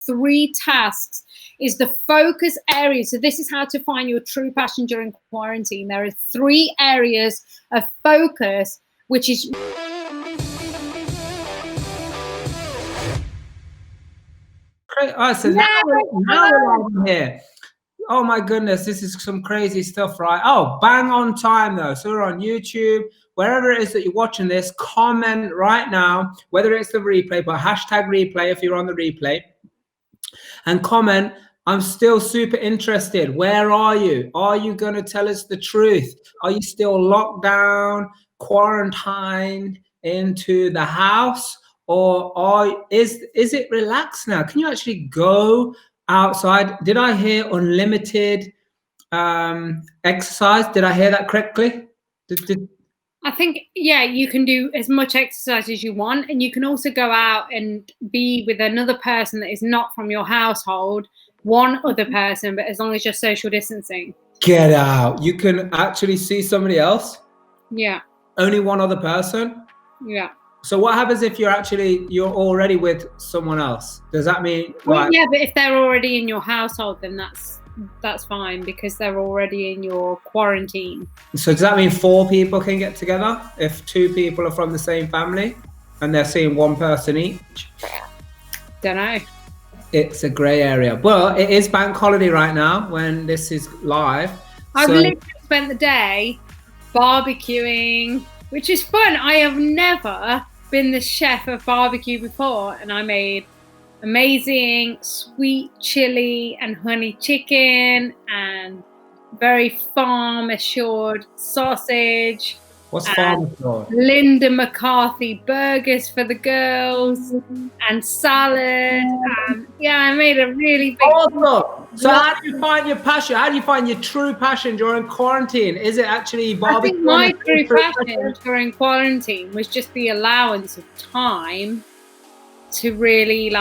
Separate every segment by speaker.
Speaker 1: 3 tasks is the focus areas. So this is how to find your true passion during quarantine. There are 3 areas of focus, which is
Speaker 2: so now we're here. Oh my goodness, this is some crazy stuff, right? Oh, bang on time though. So we're on YouTube, wherever it is that you're watching this, comment right now, whether it's the replay, but hashtag replay if you're on the replay, and comment, I'm still super interested. Where are you? Are you going to tell us the truth? Are you still locked down, quarantined into the house? Or is it relaxed now? Can you actually go outside? Did I hear unlimited exercise? Did I hear that correctly?
Speaker 1: I think, yeah, you can do as much exercise as you want, and you can also go out and be with another person that is not from your household, one other person, but as long as you're social distancing.
Speaker 2: Get out. You can actually see somebody else?
Speaker 1: Yeah.
Speaker 2: Only one other person?
Speaker 1: Yeah.
Speaker 2: So what happens if you're already with someone else? Does that mean
Speaker 1: yeah, but if they're already in your household, then that's fine, because they're already in your quarantine.
Speaker 2: So does that mean 4 people can get together if 2 people are from the same family and they're seeing 1 person each?
Speaker 1: Don't know.
Speaker 2: It's a grey area. Well, it is bank holiday right now when this is live.
Speaker 1: I've literally spent the day barbecuing, which is fun. I have never been the chef of barbecue before, and I made amazing sweet chili and honey chicken and very farm assured sausage.
Speaker 2: What's farm assured?
Speaker 1: Linda McCarthy burgers for the girls and salad. Yeah, I made a really big.
Speaker 2: Awesome. So how do you find your passion? How do you find your true passion during quarantine? Is it actually barbecue?
Speaker 1: I think my true passion during quarantine was just the allowance of time to really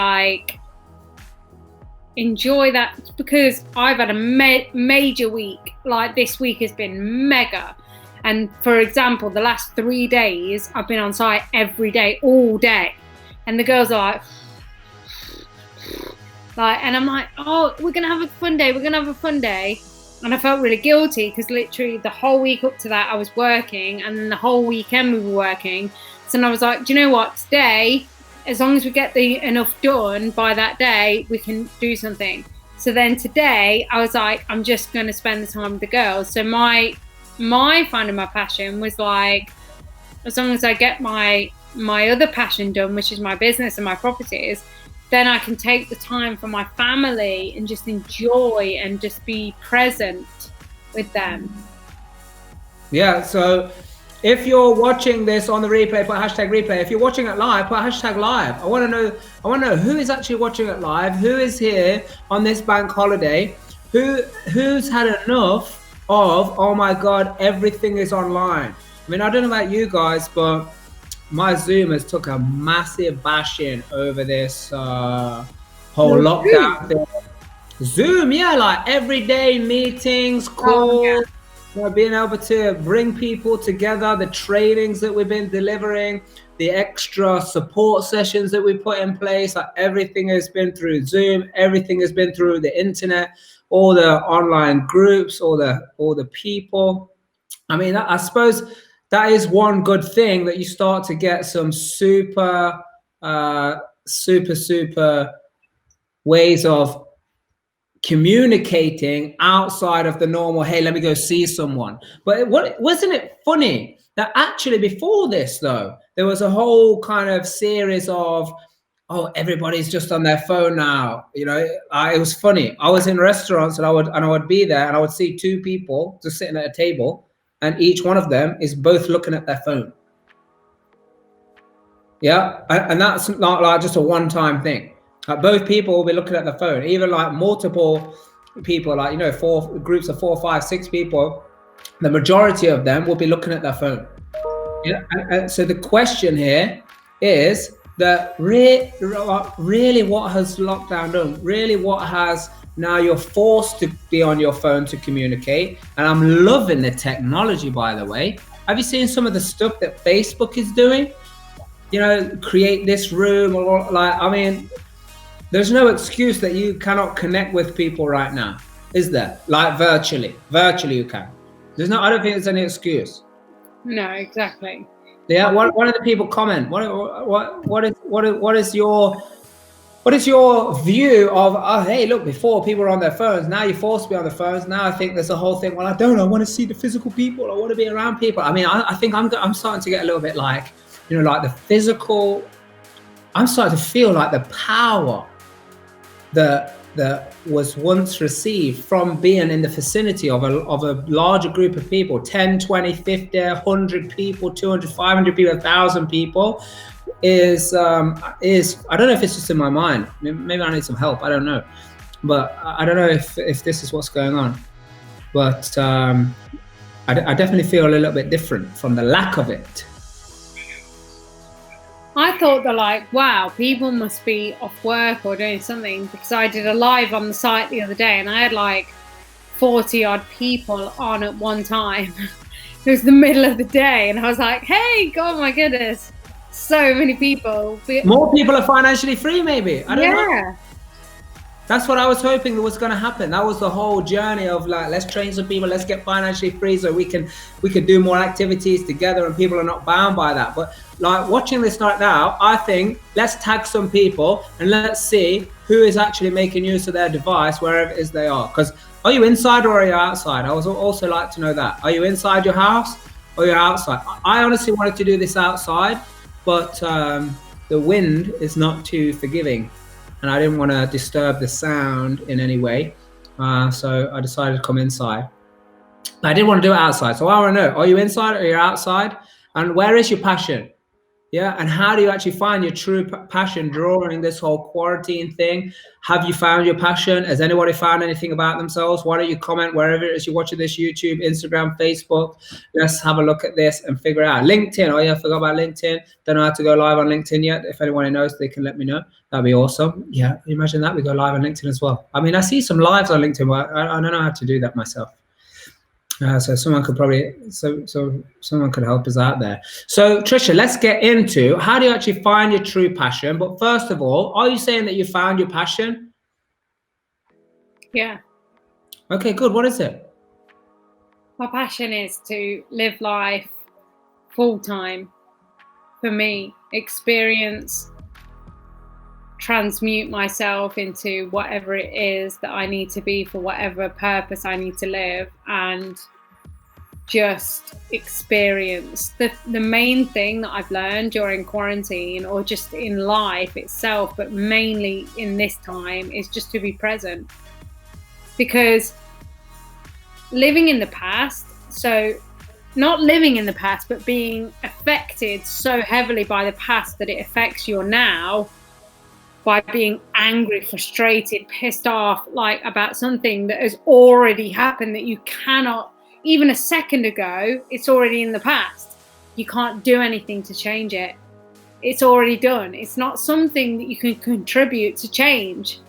Speaker 1: enjoy that, because I've had a major week. Like this week has been mega. And for example, the last 3 days, I've been on site every day, all day. And the girls are and I'm like, oh, we're going to have a fun day. We're going to have a fun day. And I felt really guilty because literally the whole week up to that I was working, and then the whole weekend we were working. So then I was like, do you know what? Today, as long as we get enough done by that day, we can do something. So then today I was like, I'm just going to spend the time with the girls. So my finding my passion was as long as I get my other passion done, which is my business and my properties, then I can take the time for my family and just enjoy and just be present with them. Yeah,
Speaker 2: so if you're watching this on the replay, put hashtag replay. If you're watching it live, put hashtag live. I want to know who is actually watching it live, who is here on this bank holiday, who's had enough of, oh my God, everything is online. I mean, I don't know about you guys, but my Zoom has took a massive bashing over this whole lockdown thing. Zoom, yeah, everyday meetings, calls, being able to bring people together, the trainings that we've been delivering, the extra support sessions that we put in place, everything has been through Zoom, everything has been through the internet, all the online groups, all the people. I mean, I suppose that is one good thing, that you start to get some super ways of communicating outside of the normal, hey, let me go see someone. But wasn't it funny that actually before this though, there was a whole kind of series of, oh, everybody's just on their phone now. You know, it was funny. I was in restaurants and I would be there and I would see 2 people just sitting at a table, and each one of them is both looking at their phone. Yeah, and that's not just a one-time thing. Both people will be looking at the phone, even multiple people, 4 groups of 4, 5, 6 people. The majority of them will be looking at their phone. Yeah, and so the question here is that really what has lockdown done? Really, what has now you're forced to be on your phone to communicate? And I'm loving the technology, by the way. Have you seen some of the stuff that Facebook is doing? Create this room, or There's no excuse that you cannot connect with people right now, is there? Like virtually you can. There's no. I don't think there's any excuse.
Speaker 1: No, exactly.
Speaker 2: Yeah. One of the people comment. What is your view of? Oh, hey, look. Before people were on their phones. Now you're forced to be on the phones. Now I think there's a whole thing. Well, I don't. I want to see the physical people. I want to be around people. I mean, I think I'm starting to get a little bit like, like the physical. I'm starting to feel like the power that was once received from being in the vicinity of a larger group of people, 10, 20, 50, 100 people, 200, 500 people, 1,000 people, is I don't know if it's just in my mind. Maybe I need some help. I don't know. But I don't know if this is what's going on. But I definitely feel a little bit different from the lack of it.
Speaker 1: I thought that, like, wow, people must be off work or doing something, because I did a live on the site the other day and I had like 40 odd people on at one time. It was the middle of the day and I was like, hey, God, my goodness, so many people.
Speaker 2: More people are financially free, maybe. I don't know. That's what I was hoping was going to happen. That was the whole journey of like, let's train some people, let's get financially free so we can do more activities together and people are not bound by that. But like watching this right now, I think let's tag some people and let's see who is actually making use of their device wherever it is they are. Because are you inside or are you outside? I would also like to know that. Are you inside your house or you're outside? I honestly wanted to do this outside, but the wind is not too forgiving. And I didn't want to disturb the sound in any way. So I decided to come inside. I didn't want to do it outside. So I want to know, are you inside or you're outside? And where is your passion? Yeah. And how do you actually find your true passion during this whole quarantine thing? Have you found your passion? Has anybody found anything about themselves? Why don't you comment wherever it is you're watching this, YouTube, Instagram, Facebook? Let's have a look at this and figure it out. LinkedIn. Oh yeah, I forgot about LinkedIn. Don't know how to go live on LinkedIn yet. If anyone knows, they can let me know. That'd be awesome. Yeah, imagine that we go live on LinkedIn as well. I mean, I see some lives on LinkedIn, but I don't know how to do that myself. So someone could probably, so someone could help us out there. So Trisha, let's get into how do you actually find your true passion. But first of all, are you saying that you found your passion?
Speaker 1: Yeah.
Speaker 2: Okay, good. What is it?
Speaker 1: My passion is to live life full time. For me, experience, transmute myself into whatever it is that I need to be for whatever purpose I need to live, and just experience. The main thing that I've learned during quarantine, or just in life itself, but mainly in this time, is just to be present. Because living in the past, so not living in the past, but being affected so heavily by the past that it affects your now, by being angry, frustrated, pissed off, like about something that has already happened that you cannot, even a second ago, it's already in the past. You can't do anything to change it. It's already done. It's not something that you can contribute to change.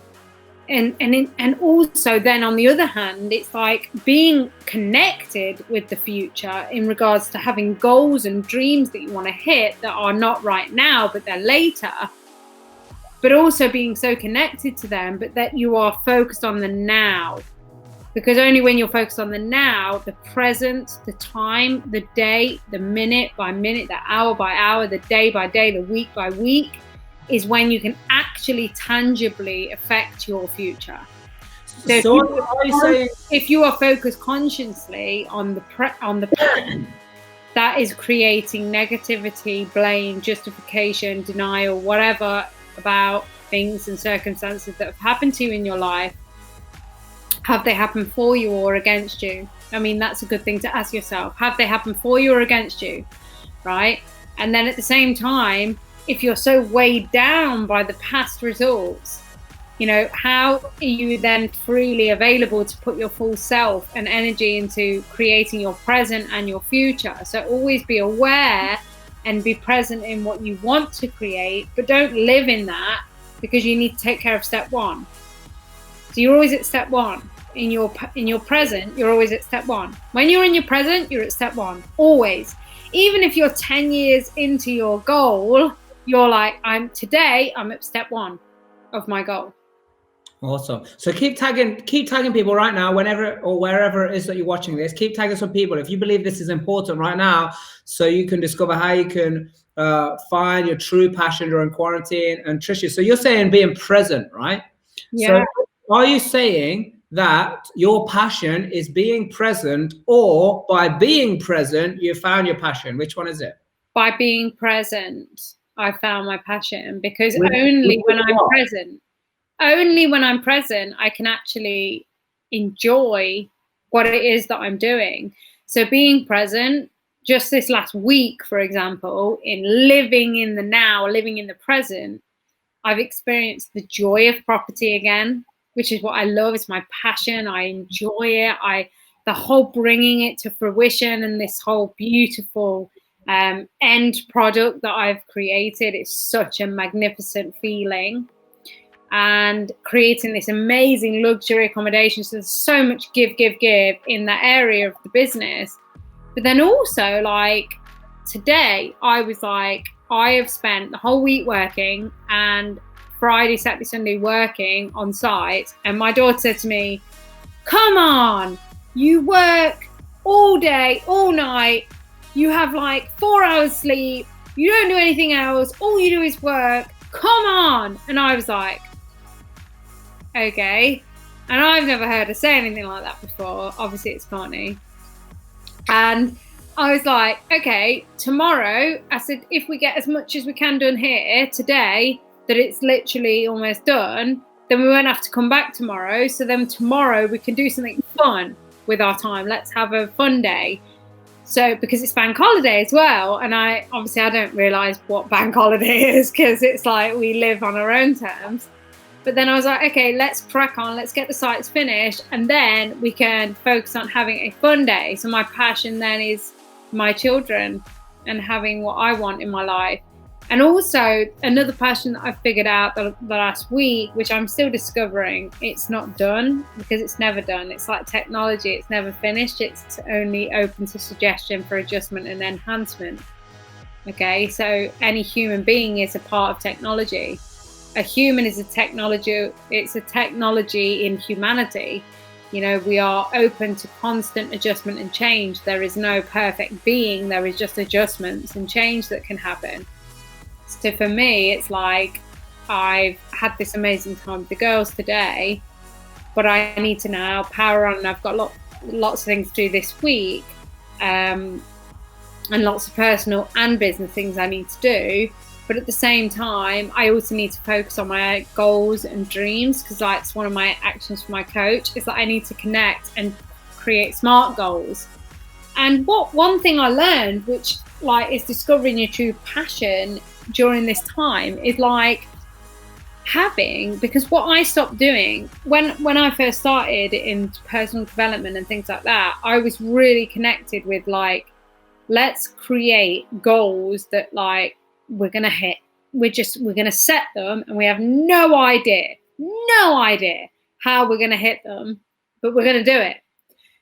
Speaker 1: And also then on the other hand, it's like being connected with the future in regards to having goals and dreams that you want to hit that are not right now, but they're later. But also being so connected to them, but that you are focused on the now. Because only when you're focused on the now, the present, the time, the day, the minute by minute, the hour by hour, the day by day, the week by week, is when you can actually tangibly affect your future. So if you are focused consciously on the present, that is creating negativity, blame, justification, denial, whatever, about things and circumstances that have happened to you in your life. Have they happened for you or against you? I mean, that's a good thing to ask yourself. Have they happened for you or against you? Right? And then at the same time, if you're so weighed down by the past results, how are you then freely available to put your full self and energy into creating your present and your future? So always be aware and be present in what you want to create, but don't live in that, because you need to take care of step one. So you're always at step one. In your present, you're always at step one. When you're in your present, you're at step one, always. Even if you're 10 years into your goal, you're like, I'm at step one. of my goal.
Speaker 2: Awesome. So keep tagging people right now, whenever or wherever it is that you're watching this. Keep tagging some people if you believe this is important right now, so you can discover how you can find your true passion during quarantine. And Trisha, so you're saying being present, right?
Speaker 1: Yeah.
Speaker 2: So are you saying that your passion is being present, or by being present you found your passion? Which one is it?
Speaker 1: By being present, I found my passion, because only when I'm present, I can actually enjoy what it is that I'm doing. So being present, just this last week, for example, in living in the now, living in the present, I've experienced the joy of property again, which is what I love. It's my passion. I enjoy it. The whole bringing it to fruition and this whole beautiful end product that I've created. It's such a magnificent feeling. And creating this amazing luxury accommodation. So there's so much give in that area of the business. But then also, like, today, I was like, I have spent the whole week working, and Friday, Saturday, Sunday working on site. And my daughter said to me, come on, you work all day, all night. You have like 4 hours sleep. You don't do anything else. All you do is work. Come on. And I was like, okay. And I've never heard her say anything like that before. Obviously it's funny. And I was like, okay, tomorrow, I said, if we get as much as we can done here today, that it's literally almost done, then we won't have to come back tomorrow. So then tomorrow we can do something fun with our time. Let's have a fun day. So because it's bank holiday as well. And I don't realize what bank holiday is, because it's like we live on our own terms. But then I was like, okay, let's crack on. Let's get the sites finished. And then we can focus on having a fun day. So my passion then is my children and having what I want in my life. And also another passion that I figured out the last week, which I'm still discovering, it's not done, because it's never done. It's like technology. It's never finished. It's only open to suggestion for adjustment and enhancement. Okay, so any human being is a part of technology. A human is a technology. It's a technology in humanity. You know, we are open to constant adjustment and change. There is no perfect being. There is just adjustments and change that can happen. So for me, it's like I've had this amazing time with the girls today, but I need to now power on. And I've got lots of things to do this week, and lots of personal and business things I need to do. But at the same time, I also need to focus on my goals and dreams, because that's one of my actions for my coach, is that I need to connect and create SMART goals. And one thing I learned, which like is discovering your true passion during this time, is like because what I stopped doing when I first started in personal development and things like that, I was really connected with like, let's create goals that like we're going to hit. We're going to set them, and we have no idea how we're going to hit them, but we're going to do it.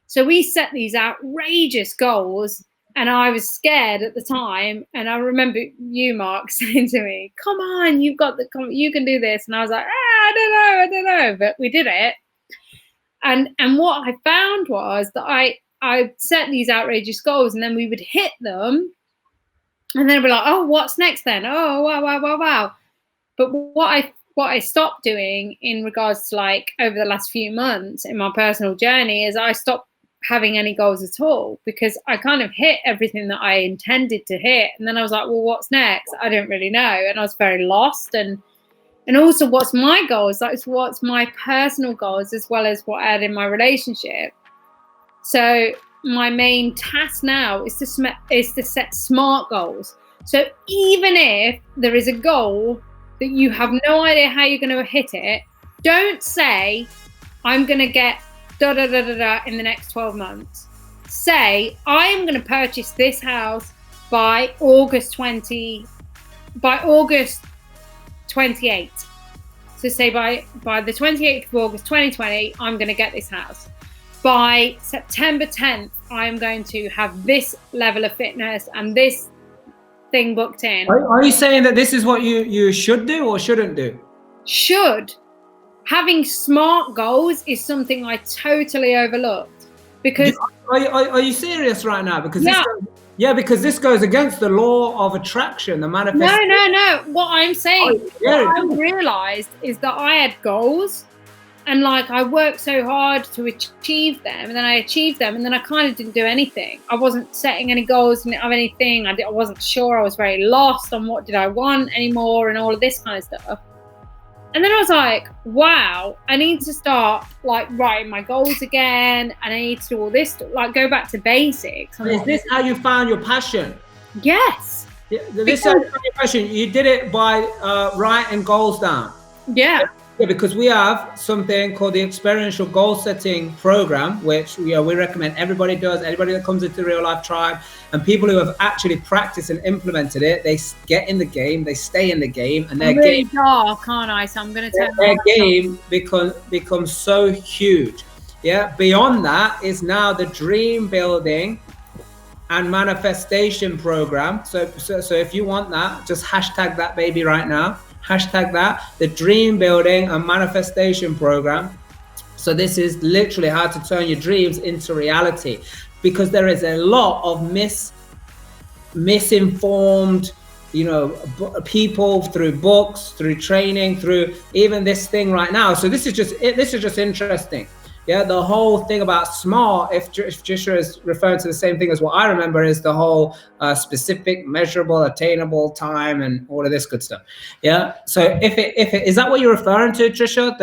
Speaker 1: So we set these outrageous goals, and I was scared at the time. And I remember you, Mark, saying to me, come on, you can do this. And I was like, I don't know, but we did it. And what I found was that I set these outrageous goals, and then we would hit them. And then we're like, oh, what's next then? Oh, wow. But what I stopped doing in regards to like over the last few months in my personal journey is I stopped having any goals at all, because I kind of hit everything that I intended to hit. And then I was like, well, what's next? I don't really know. And I was very lost. And also, what's my goals? That's what's my personal goals, as well as what I had in my relationship. So my main task now is to set SMART goals. So even if there is a goal that you have no idea how you're going to hit it, don't say, I'm going to get in the next 12 months. Say, I am going to purchase this house by August 28th. So say by the 28th of August 2020, I'm going to get this house. By September 10th, I'm going to have this level of fitness and this thing booked in.
Speaker 2: Are you saying that this is what you should do or shouldn't do?
Speaker 1: should. Having SMART goals is something I totally overlooked, because
Speaker 2: are you serious right now? Because because this goes against the law of attraction, the manifestation.
Speaker 1: No. What I'm saying, what I realized is that I had goals, and like I worked so hard to achieve them, and then I achieved them, and then I kind of didn't do anything. I wasn't setting any goals, didn't have anything. I wasn't sure. I was very lost on what did I want anymore, and all of this kind of stuff. And then I was like, wow, I need to start like writing my goals again, and I need to do all this, like go back to basics.
Speaker 2: Is this how you found your passion?
Speaker 1: Yes.
Speaker 2: This is how you found your passion. You did it by writing goals down.
Speaker 1: Yeah.
Speaker 2: Yeah, because we have something called the experiential goal setting program, which we recommend everybody does, anybody that comes into the Real Life Tribe, and people who have actually practiced and implemented it, they get in the game, they stay in the game, and their
Speaker 1: really
Speaker 2: game
Speaker 1: dark, aren't I? So I'm going to tell
Speaker 2: their game becomes so huge. Yeah. Beyond that is now the dream building and manifestation program. So if you want that, just hashtag that baby right now. Hashtag that, the dream building and manifestation program. So this is literally how to turn your dreams into reality, because there is a lot of misinformed, people through books, through training, through even this thing right now. So this is just interesting. Yeah, the whole thing about SMART, if Trisha is referring to the same thing as what I remember, is the whole specific, measurable, attainable time and all of this good stuff. Yeah. So if it is that what you're referring to, Trisha?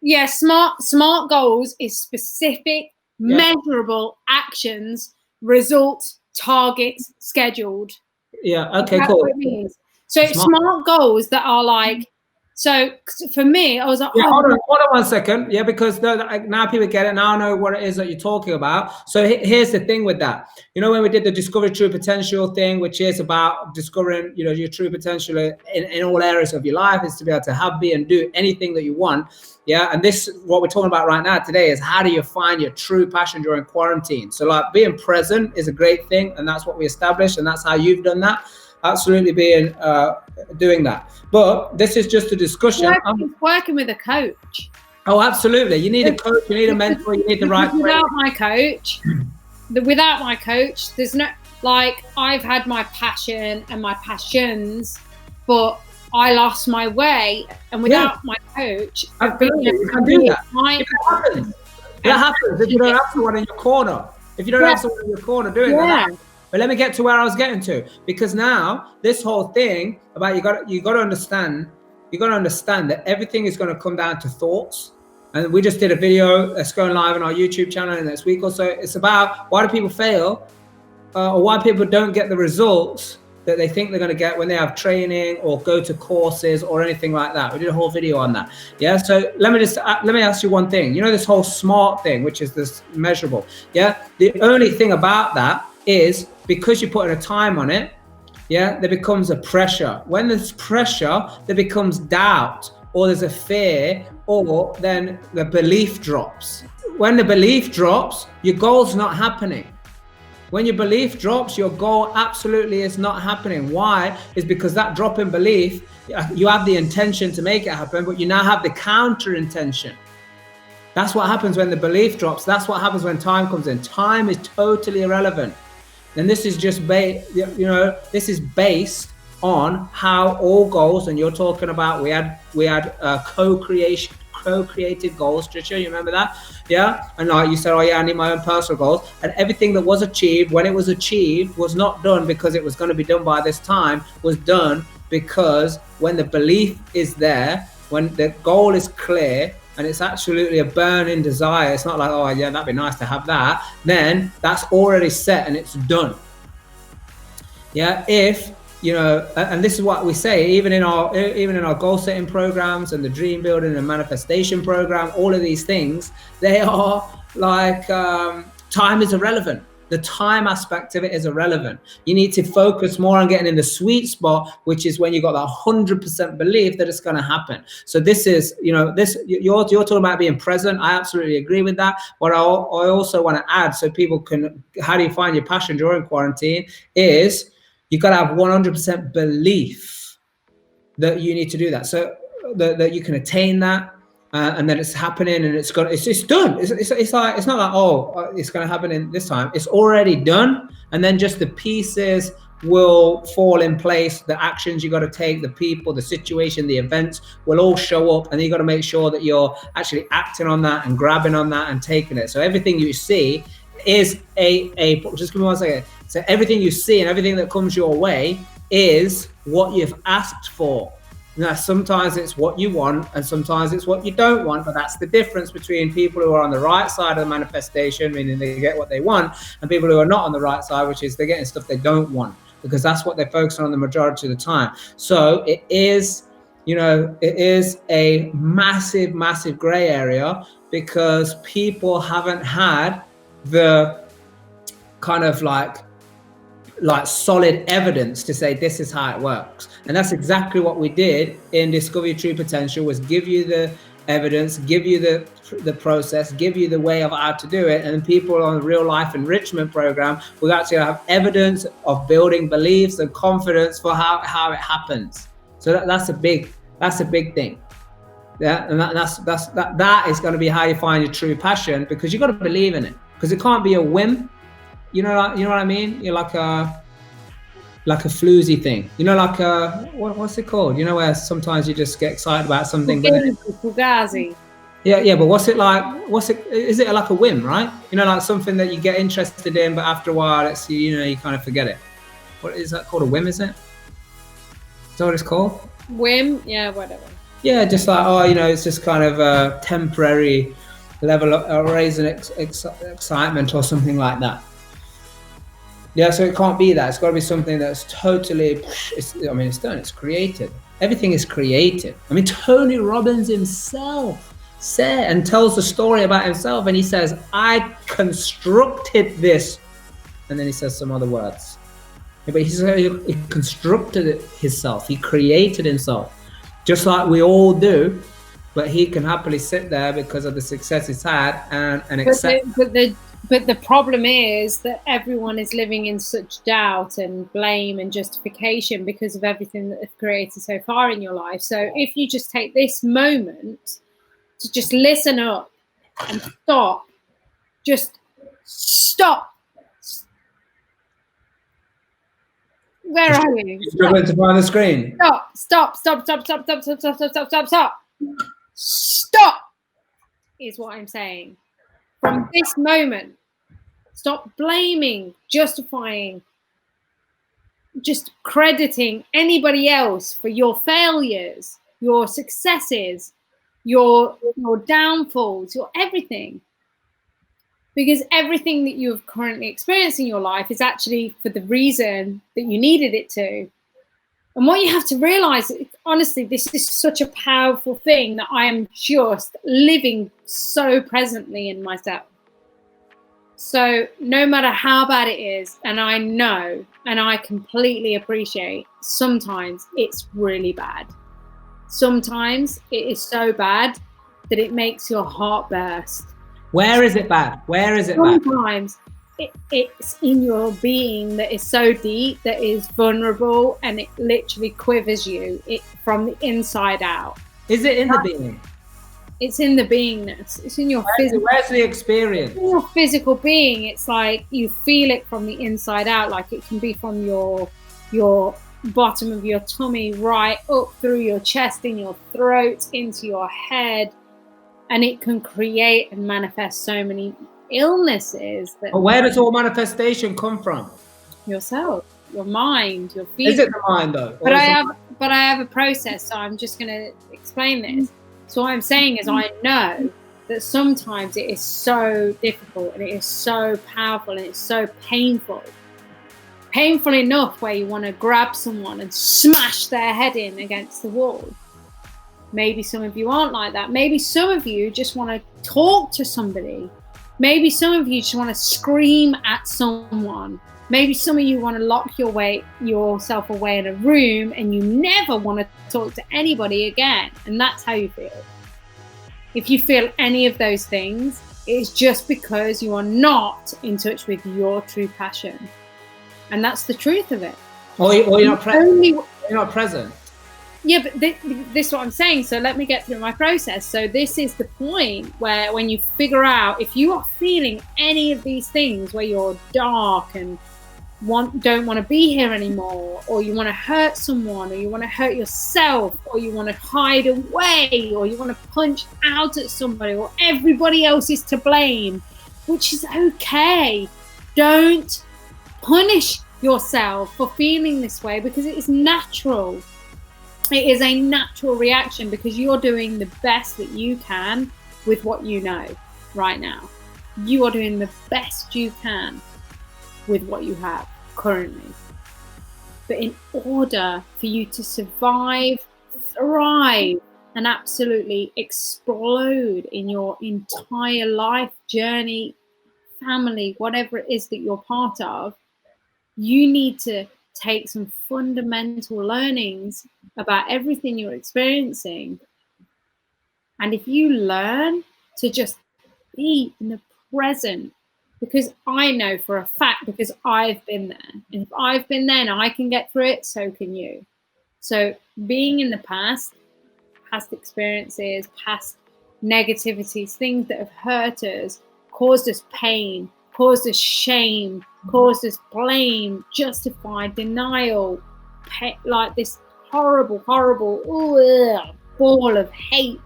Speaker 1: Yeah. SMART goals is specific, measurable actions, results, targets, scheduled.
Speaker 2: Yeah. Okay. Cool.
Speaker 1: What it means. So SMART goals that are like. So for me, I was like,
Speaker 2: hold on 1 second. Yeah, because now people get it. Now I know what it is that you're talking about. So here's the thing with that. When we did the Discover True Potential thing, which is about discovering, your true potential in all areas of your life, is to be able to have, be, and do anything that you want. Yeah. And what we're talking about right now today is how do you find your true passion during quarantine? So like being present is a great thing. And that's what we established. And that's how you've done that. Absolutely doing that. But this is just a discussion.
Speaker 1: Working with a coach.
Speaker 2: Oh, absolutely. You need a coach, you need a mentor, you need the right
Speaker 1: without my coach, there's no, like, I've had my passion and my passions, but I lost my way. And without my coach,
Speaker 2: absolutely, you can do that. That happens if you don't have someone in your corner. If you don't have someone in your corner doing that. But let me get to where I was getting to, because now this whole thing about you got to understand that everything is going to come down to thoughts. And we just did a video that's going live on our YouTube channel in the next week or so. It's about why do people fail, or why people don't get the results that they think they're going to get when they have training or go to courses or anything like that. We did a whole video on that. Yeah. So let me ask you one thing. This whole SMART thing, which is this measurable. Yeah. The only thing about that is because you're putting a time on it, there becomes a pressure. When there's pressure, there becomes doubt, or there's a fear, or then the belief drops. When the belief drops, your goal's not happening. When your belief drops, your goal absolutely is not happening. Why? Is because that drop in belief, you have the intention to make it happen, but you now have the counter intention. That's what happens when the belief drops. That's what happens when time comes in. Time is totally irrelevant. And this is just this is based on how all goals, and you're talking about we had co-created goals, Trisha, you remember that? Yeah. And like you said, I need my own personal goals, and everything that was achieved, when it was achieved, was not done because it was going to be done by this time, was done because when the belief is there, when the goal is clear, and it's absolutely a burning desire, it's not like, oh yeah, that'd be nice to have that, then that's already set and it's done. Yeah. If and this is what we say, even in our goal setting programs and the dream building and manifestation program, all of these things, they are like, time is irrelevant. The time aspect of it is irrelevant. You need to focus more on getting in the sweet spot, which is when you got that 100% belief that it's going to happen. So this is, you're talking about being present. I absolutely agree with that. What I also want to add, so people can, how do you find your passion during quarantine, is you got to have 100% belief that you need to do that. So that you can attain that, and that it's happening, and it's done. It's like, it's not like, oh, it's going to happen in this time. It's already done, and then just the pieces will fall in place. The actions you got to take, the people, the situation, the events will all show up, and you got to make sure that you're actually acting on that and grabbing on that and taking it. So everything you see is just give me 1 second. So everything you see and everything that comes your way is what you've asked for. Now, sometimes it's what you want and sometimes it's what you don't want, but that's the difference between people who are on the right side of the manifestation, meaning they get what they want, and people who are not on the right side, which is they're getting stuff they don't want, because that's what they're focusing on the majority of the time. So it is, it is a massive, massive gray area, because people haven't had the kind of like solid evidence to say this is how it works. And that's exactly what we did in Discover Your True Potential, was give you the evidence, give you the process, give you the way of how to do it. And people on the real life enrichment program, we actually have evidence of building beliefs and confidence for how it happens. So that's a big thing. Yeah, and that is going to be how you find your true passion, because you got to believe in it, because it can't be a whim. You know what I mean? You're like a floozy thing. Like what's it called? Where sometimes you just get excited about something.
Speaker 1: Fugazi.
Speaker 2: Yeah, but what's it like? Is it like a whim, right? Like something that you get interested in, but after a while, you kind of forget it. What is that called? A whim, is it? Is that what it's called?
Speaker 1: Whim, yeah, whatever.
Speaker 2: Yeah, just like, it's just kind of a temporary level of raising excitement or something like that. Yeah, so it can't be that. It's got to be something that's totally, it's done, it's created. Everything is created. Tony Robbins himself said and tells the story about himself, and he says, I constructed this. And then he says some other words. Yeah, but he constructed it himself. He created himself, just like we all do. But he can happily sit there because of the success he's had and accept.
Speaker 1: But the problem is that everyone is living in such doubt and blame and justification because of everything that they've created so far in your life. So if you just take this moment to just listen up and stop, just stop. Where are you?
Speaker 2: You're struggling to find the screen.
Speaker 1: Stop is what I'm saying. From this moment, stop blaming, justifying, just crediting anybody else for your failures, your successes, your downfalls, your everything. Because everything that you've currently experienced in your life is actually for the reason that you needed it to. And what you have to realize, honestly, this is such a powerful thing that I am just living so presently in myself. So no matter how bad it is, and I know, and I completely appreciate, sometimes it's really bad. Sometimes it is so bad that it makes your heart burst.
Speaker 2: Where is it bad? Where is it
Speaker 1: bad? Sometimes it's in your being that is so deep, that is vulnerable, and it literally quivers you from the inside out.
Speaker 2: Is it in the being?
Speaker 1: It's in the beingness. It's in your physical.
Speaker 2: Where's the experience?
Speaker 1: In your physical being, it's like you feel it from the inside out. Like it can be from your bottom of your tummy right up through your chest, in your throat, into your head, and it can create and manifest so many illnesses.
Speaker 2: Where does all manifestation come from?
Speaker 1: Yourself, your mind, your feelings.
Speaker 2: Is it the mind though?
Speaker 1: But I have a process, so I'm just going to explain this. So what I'm saying is, I know that sometimes it is so difficult and it is so powerful and it's so painful. Painful enough where you want to grab someone and smash their head in against the wall. Maybe some of you aren't like that. Maybe some of you just want to talk to somebody. Maybe some of you just want to scream at someone. Maybe some of you want to lock yourself away in a room and you never want to talk to anybody again. And that's how you feel. If you feel any of those things, it's just because you are not in touch with your true passion. And that's the truth of it.
Speaker 2: Or you're not present. You're not present.
Speaker 1: Yeah, but this is what I'm saying. So let me get through my process. So this is the point where when you figure out if you are feeling any of these things where you're dark and don't want to be here anymore, or you want to hurt someone, or you want to hurt yourself, or you want to hide away, or you want to punch out at somebody, or everybody else is to blame, which is okay. Don't punish yourself for feeling this way, because it is natural. It is a natural reaction because you're doing the best that you can with what you know right now. You are doing the best you can with what you have currently. But in order for you to survive, thrive, and absolutely explode in your entire life journey, family, whatever it is that you're part of, you need to take some fundamental learnings about everything you're experiencing. And if you learn to just be in the present, because I know for a fact, because I've been there, and if I've been there and I can get through it, so can you. So being in the past experiences, past negativities, things that have hurt us, caused us pain, caused us shame, caused us blame, justified denial, like this horrible ball of hate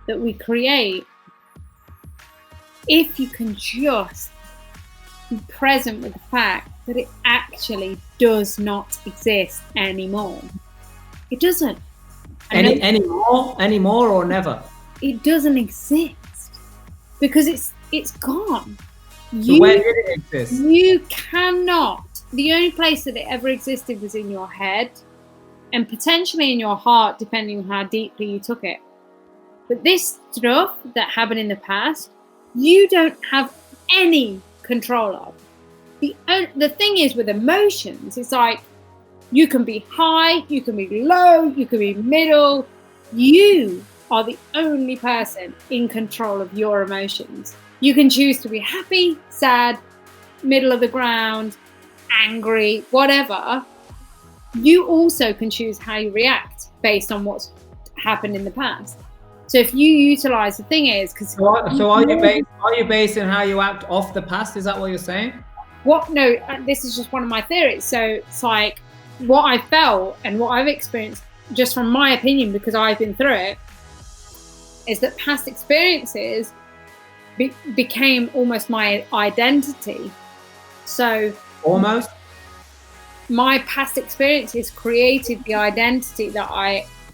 Speaker 1: that we create. If you can just be present with the fact that it actually does not exist anymore. It doesn't.
Speaker 2: Anymore or never?
Speaker 1: It doesn't exist because it's gone.
Speaker 2: So where did it exist?
Speaker 1: You cannot. The only place that it ever existed was in your head and potentially in your heart, depending on how deeply you took it. But this stuff that happened in the past, you don't have any control of. The thing is with emotions, it's like you can be high, you can be low, you can be middle. You are the only person in control of your emotions. You can choose to be happy, sad, middle of the ground, angry, whatever. You also can choose how you react based on what's happened in the past. So if you utilize, the thing is, because
Speaker 2: so are you based on how you act off the past? Is that what you're saying?
Speaker 1: No, this is just one of my theories. So it's like what I felt and what I've experienced, just from my opinion, because I've been through it, is that past experiences became almost my identity. So
Speaker 2: almost
Speaker 1: my past experiences created the identity that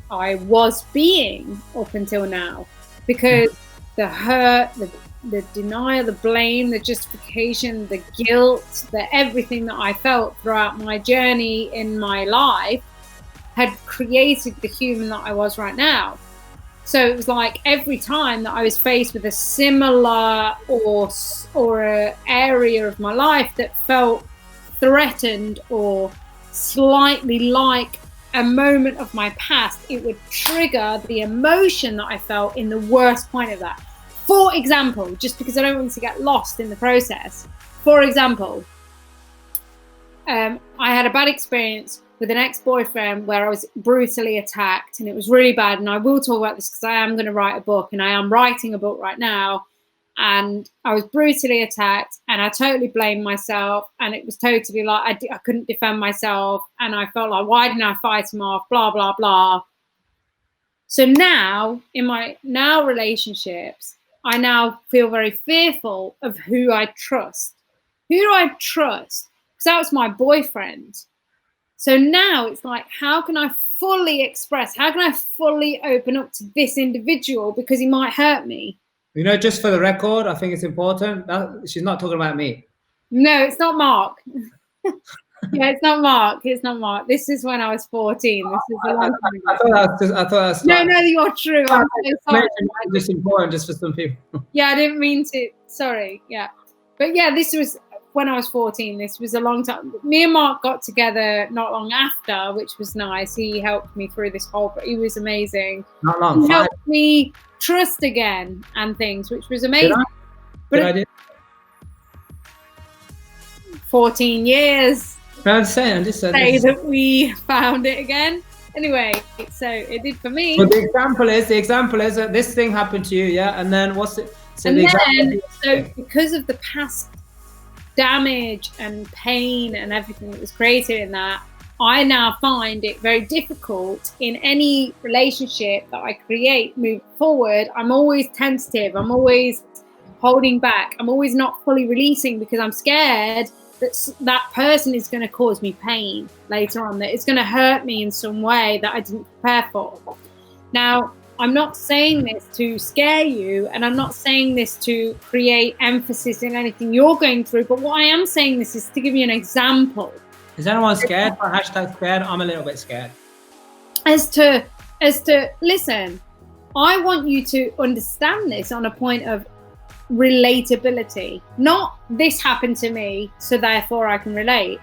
Speaker 1: I was being up until now, because the hurt, the denial, the blame, the justification, the guilt, the everything that I felt throughout my journey in my life had created the human that I was right now. So it was like every time that I was faced with a similar or an area of my life that felt threatened or slightly like a moment of my past, it would trigger the emotion that I felt in the worst point of that. For example, just because I don't want to get lost in the process. For example, I had a bad experience with an ex-boyfriend where I was brutally attacked, and it was really bad. And I will talk about this because I am going to write a book, and I am writing a book right now. And I was brutally attacked, and I totally blamed myself. And it was totally like I couldn't defend myself, and I felt like, why didn't I fight him off? Blah blah blah. So now in my relationships, I now feel very fearful of who I trust. Who do I trust? Because that was my boyfriend. So now it's like, how can I fully express? How can I fully open up to this individual, because he might hurt me?
Speaker 2: You know, just for the record, I think it's important that she's not talking about me.
Speaker 1: No, it's not Mark. Yeah, it's not Mark. It's not Mark. This is when I was 14. This is a long time ago.
Speaker 2: I thought that's
Speaker 1: no, you're true. I'm so sorry.
Speaker 2: It's important just for some people.
Speaker 1: Yeah, I didn't mean to. Sorry. Yeah. But yeah, this was when I was 14. This was a long time. Me and Mark got together not long after, which was nice. He helped me through this whole, but he was amazing.
Speaker 2: Not long.
Speaker 1: He helped me trust again and things, which was amazing.
Speaker 2: Did I do?
Speaker 1: 14 years.
Speaker 2: I'm just saying.
Speaker 1: Say that we found it again. Anyway, so it did for me.
Speaker 2: But the example is that this thing happened to you, yeah, and then what's it? So
Speaker 1: And
Speaker 2: the
Speaker 1: then,
Speaker 2: example,
Speaker 1: so because of the past damage and pain and everything that was created in that, I now find it very difficult in any relationship that I create move forward. I'm always tentative. I'm always holding back. I'm always not fully releasing because I'm scared that that person is going to cause me pain later on, that it's going to hurt me in some way that I didn't prepare for. Now, I'm not saying this to scare you, and I'm not saying this to create emphasis in anything you're going through, but what I am saying this is to give you an example.
Speaker 2: is anyone scared? Hashtag scared. I'm a little bit scared.
Speaker 1: As to listen, I want you to understand this on a point of relatability, not this happened to me, so therefore I can relate.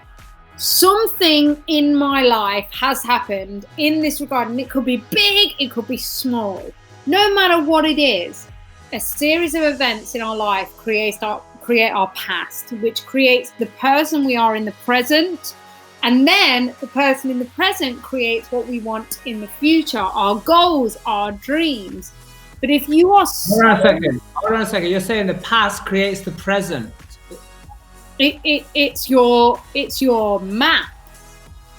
Speaker 1: Something in my life has happened in this regard, and it could be big, it could be small. No matter what it is, a series of events in our life create our past, which creates the person we are in the present, and then the person in the present creates what we want in the future, our goals, our dreams. But if you are
Speaker 2: Hold on a second. You're saying the past creates the present.
Speaker 1: It's your map.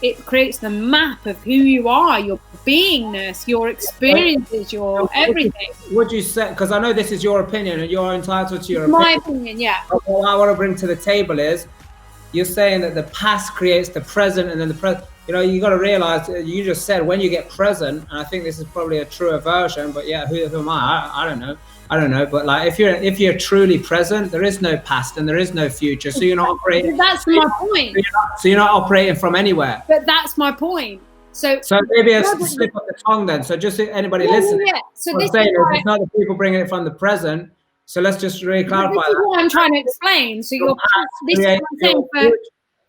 Speaker 1: It creates the map of who you are, your beingness, your experiences, your everything.
Speaker 2: Would you say, because I know this is your opinion and you're entitled to your
Speaker 1: My
Speaker 2: opinion.
Speaker 1: opinion, yeah.
Speaker 2: What I want to bring to the table is, you're saying that the past creates the present, and then the present. You know, you got to realize, you just said when you get present, and I think this is probably a truer version, but yeah, who am I? I don't know. But like, if you're truly present, there is no past and there is no future. So you're not operating.
Speaker 1: That's my point.
Speaker 2: So you're not operating from anywhere.
Speaker 1: But that's my point. So
Speaker 2: maybe it's a slip of the tongue then. So just anybody listening.
Speaker 1: Yeah. So this
Speaker 2: saying
Speaker 1: is
Speaker 2: it's not the people bringing it from the present. So let's just really clarify
Speaker 1: this is
Speaker 2: that.
Speaker 1: what I'm trying to explain. So this is what I'm saying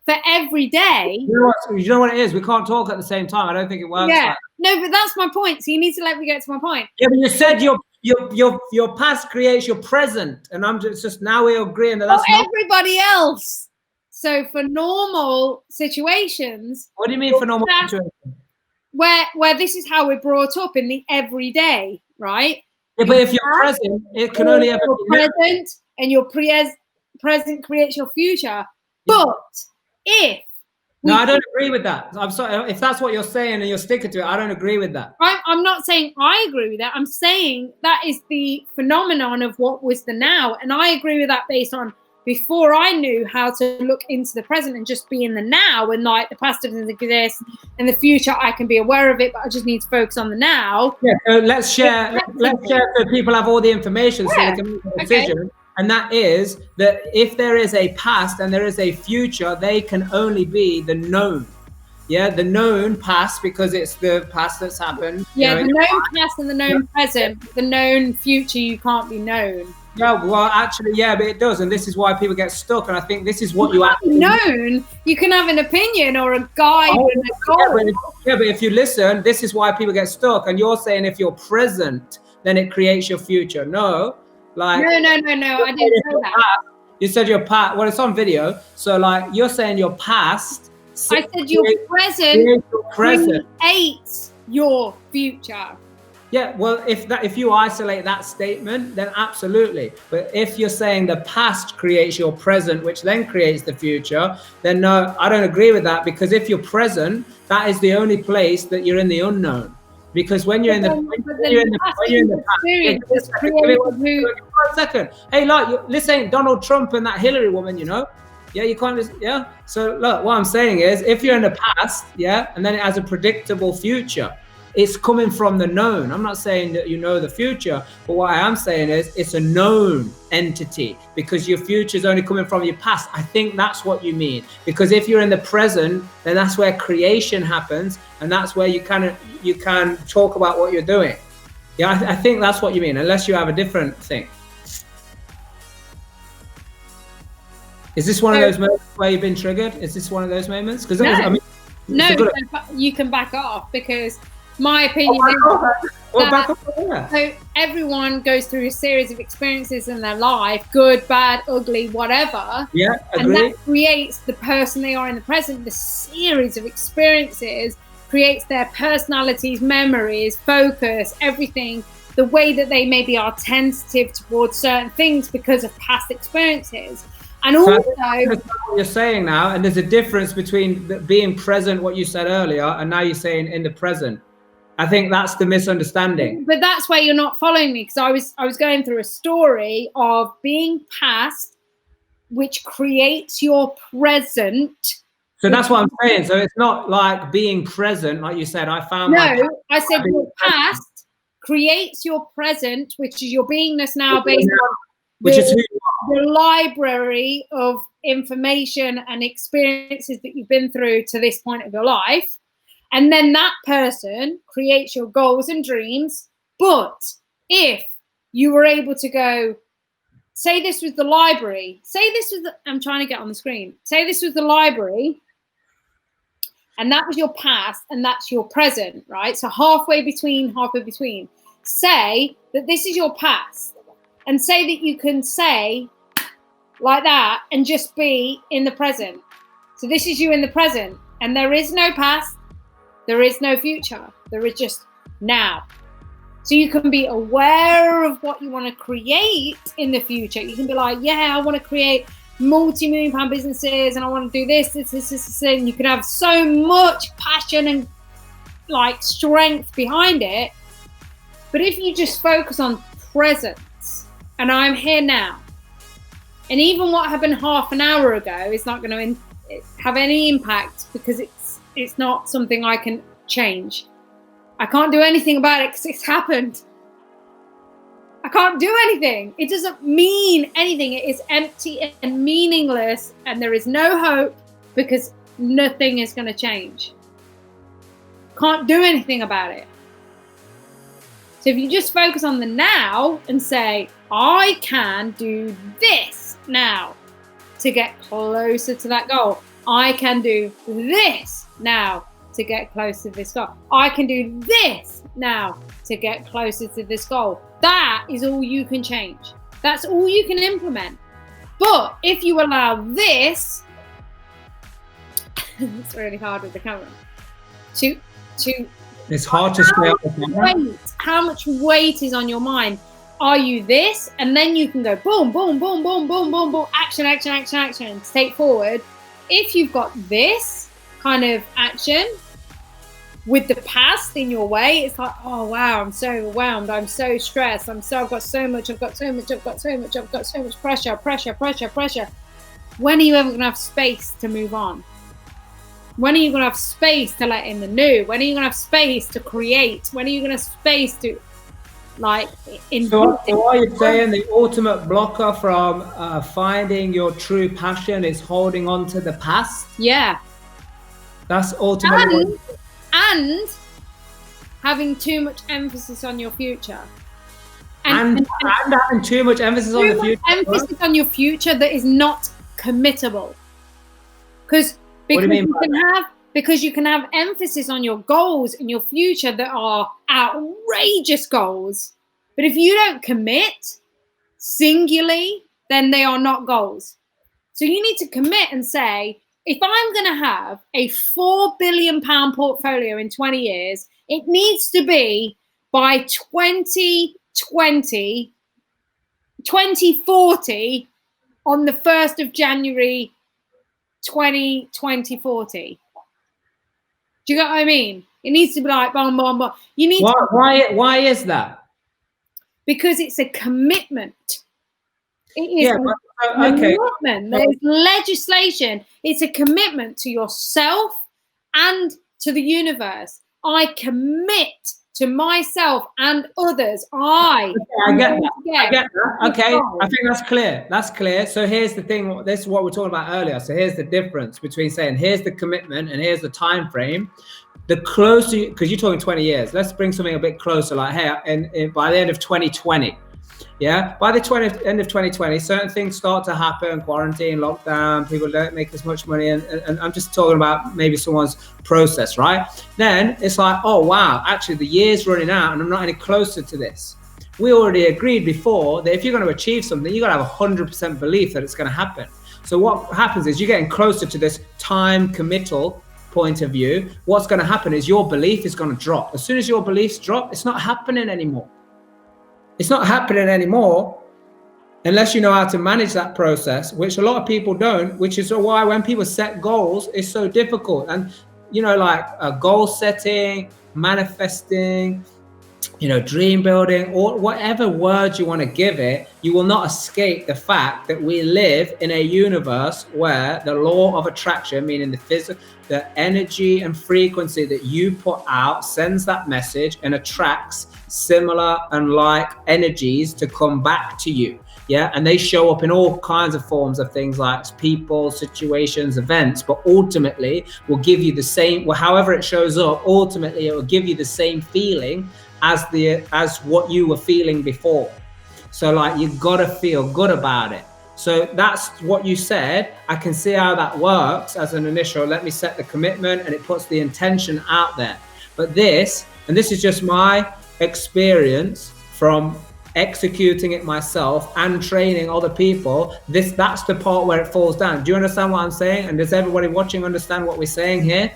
Speaker 1: for every day.
Speaker 2: You know what it is? We can't talk at the same time. I don't think it works.
Speaker 1: Yeah.
Speaker 2: Like
Speaker 1: No, but that's my point. So you need to let me get to my point.
Speaker 2: yeah, but you said your past creates your present, and I'm just now we're agreeing that that's not
Speaker 1: everybody else. So for normal situations.
Speaker 2: What do you mean for normal situations?
Speaker 1: Where this is how we're brought up in the everyday, right?
Speaker 2: Yeah, but if you're present, it can only ever be
Speaker 1: present, and your present creates your future. But if
Speaker 2: no, I don't agree with that. I'm sorry if that's what you're saying and you're sticking to it. I don't agree with that.
Speaker 1: I'm not saying I agree with that. I'm saying that is the phenomenon of what was the now, and I agree with that based on before I knew how to look into the present and just be in the now, and like the past doesn't exist and the future I can be aware of it, but I just need to focus on the now.
Speaker 2: Yeah, so let's share so people have all the information so they can make a decision. Okay. And that is that if there is a past and there is a future, they can only be the known. Yeah, the known past because it's the past that's happened.
Speaker 1: Yeah, the known past and the known present. The known future, you can't be known.
Speaker 2: Yeah, well, actually, yeah, but it does, and this is why people get stuck. And I think this is what you actually
Speaker 1: known. You can have an opinion or a guide and a goal.
Speaker 2: Yeah, but if you listen, this is why people get stuck. And you're saying if you're present, then it creates your future. No, like
Speaker 1: no. I didn't say that.
Speaker 2: You said your past. Well, it's on video. So, like, you're saying your past.
Speaker 1: I said your present creates your future.
Speaker 2: Yeah, well, if you isolate that statement, then absolutely. But if you're saying the past creates your present, which then creates the future, then no, I don't agree with that, because if you're present, that is the only place that you're in the unknown. Because when you're in the one second. Hey, look, this ain't Donald Trump and that Hillary woman, you know. Yeah, you can't just, yeah. So look, what I'm saying is, if you're in the past, yeah, and then it has a predictable future, it's coming from the known. I'm not saying that you know the future, but what I am saying is it's a known entity, because your future is only coming from your past. I think that's what you mean, because if you're in the present, then that's where creation happens, and that's where you can talk about what you're doing. Yeah, I think that's what you mean, unless you have a different thing. Is this one of those moments where you've been triggered? Is this one of those moments? Because
Speaker 1: no, you can back off, because my opinion is that so everyone goes through a series of experiences in their life, good, bad, ugly, whatever.
Speaker 2: Yeah, agree.
Speaker 1: And that creates the person they are in the present, the series of experiences creates their personalities, memories, focus, everything, the way that they maybe are tentative towards certain things because of past experiences. And also,
Speaker 2: what you're saying now, and there's a difference between being present, what you said earlier, and now you're saying in the present. I think that's the misunderstanding.
Speaker 1: But that's where you're not following me, because I was going through a story of being past, which creates your present.
Speaker 2: So that's what I'm saying. So it's not like being present, like you said. I found
Speaker 1: I said your past creates your present, which is your beingness now, based on the library of information and experiences that you've been through to this point of your life. And then that person creates your goals and dreams. But if you were able to go, say this was the library, I'm trying to get on the screen. Say this was the library, and that was your past, and that's your present, right? So halfway between. Say that this is your past, and say that you can say like that and just be in the present. So this is you in the present, and there is no past, there is no future, there is just now. So you can be aware of what you want to create in the future. You can be like, yeah, I want to create multi-million pound businesses, and I want to do this, and you can have so much passion and like strength behind it. But if you just focus on presence, and I'm here now, and even what happened half an hour ago is not going to have any impact, because it's not something I can change. I can't do anything about it because it's happened. I can't do anything. It doesn't mean anything. It is empty and meaningless, and there is no hope because nothing is going to change. Can't do anything about it. So if you just focus on the now and say, I can do this now to get closer to that goal. I can do this now to get closer to this goal. I can do this now to get closer to this goal. That is all you can change. That's all you can implement. But if you allow this, it's really hard with the camera,
Speaker 2: it's hard to stay up with the camera.
Speaker 1: How much weight is on your mind? Are you this? And then you can go boom, boom, boom, boom, boom, boom, boom, action, action, action, action, take forward. If you've got this kind of action with the past in your way, it's like, oh wow, I'm so overwhelmed, I'm so stressed, I've got so much pressure. When are you ever gonna have space to move on? When are you gonna have space to let in the new? When are you gonna have space to create? When are you gonna have space to like
Speaker 2: So are you saying the ultimate blocker from finding your true passion is holding on to the past?
Speaker 1: Yeah.
Speaker 2: That's ultimately
Speaker 1: and having too much emphasis on your future.
Speaker 2: And having too much emphasis on the future.
Speaker 1: Emphasis on your future that is not committable. Because you can have emphasis on your goals in your future that are outrageous goals. But if you don't commit singularly, then they are not goals. So you need to commit and say, if I'm going to have a £4 billion portfolio in 20 years, it needs to be by 2040 on the 1st of January 2040. Do you get what I mean? It needs to be like boom, boom, boom. You need
Speaker 2: why is that?
Speaker 1: Because it's a commitment. It is
Speaker 2: okay.
Speaker 1: commitment. There's legislation. It's a commitment to yourself and to the universe. I commit to myself and others. I
Speaker 2: get that. Okay, I think that's clear. That's clear. So here's the thing. This is what we're talking about earlier. So here's the difference between saying here's the commitment and here's the time frame. The closer, because you're talking 20 years. Let's bring something a bit closer. Like, hey, and by the end of 2020. Yeah, by the end of 2020, certain things start to happen, quarantine, lockdown, people don't make as much money. And I'm just talking about maybe someone's process, right? Then it's like, oh, wow, actually the year's running out and I'm not any closer to this. We already agreed before that if you're going to achieve something, you got to have 100% belief that it's going to happen. So what happens is you're getting closer to this time committal point of view, what's going to happen is your belief is going to drop. As soon as your beliefs drop, it's not happening anymore. It's not happening anymore unless you know how to manage that process, which a lot of people don't, which is why when people set goals, it's so difficult. And, you know, like goal setting, manifesting, you know, dream building, or whatever word you want to give it, you will not escape the fact that we live in a universe where the law of attraction, meaning the energy and frequency that you put out sends that message and attracts similar and like energies to come back to you. Yeah, and they show up in all kinds of forms of things like people, situations, events, but ultimately will give you the same, well, however it shows up, ultimately it will give you the same feeling as what you were feeling before. So like, you gotta feel good about it. So that's what you said. I can see how that works as an initial, let me set the commitment, and it puts the intention out there. But this is just my experience from executing it myself and training other people, that's the part where it falls down. Do you understand what I'm saying? And does everybody watching understand what we're saying here?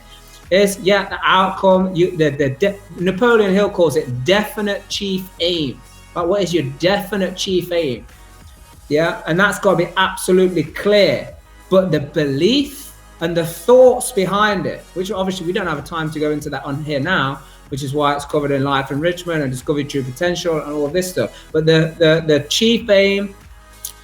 Speaker 2: Is, yeah, the outcome, Napoleon Hill calls it definite chief aim. But what is your definite chief aim? Yeah, and that's got to be absolutely clear. But the belief and the thoughts behind it, which obviously we don't have time to go into that on here now, which is why it's covered in life enrichment and discover true potential and all of this stuff. But the chief aim,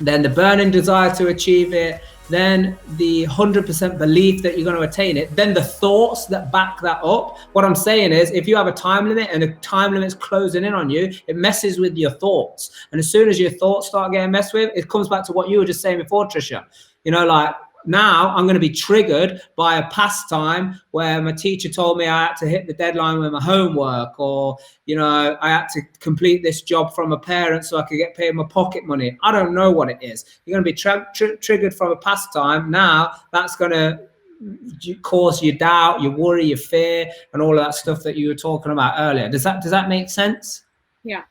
Speaker 2: then the burning desire to achieve it, then the 100% belief that you're going to attain it, then the thoughts that back that up. What I'm saying is, if you have a time limit and the time limit's closing in on you, it messes with your thoughts. And as soon as your thoughts start getting messed with, it comes back to what you were just saying before, Trisha. You know, like, now I'm going to be triggered by a past time where my teacher told me I had to hit the deadline with my homework, or, you know, I had to complete this job from a parent so I could get paid my pocket money. I don't know what it is. You're going to be triggered from a past time. Now that's going to cause your doubt, your worry, your fear, and all of that stuff that you were talking about earlier. Does that make sense?
Speaker 1: Yeah.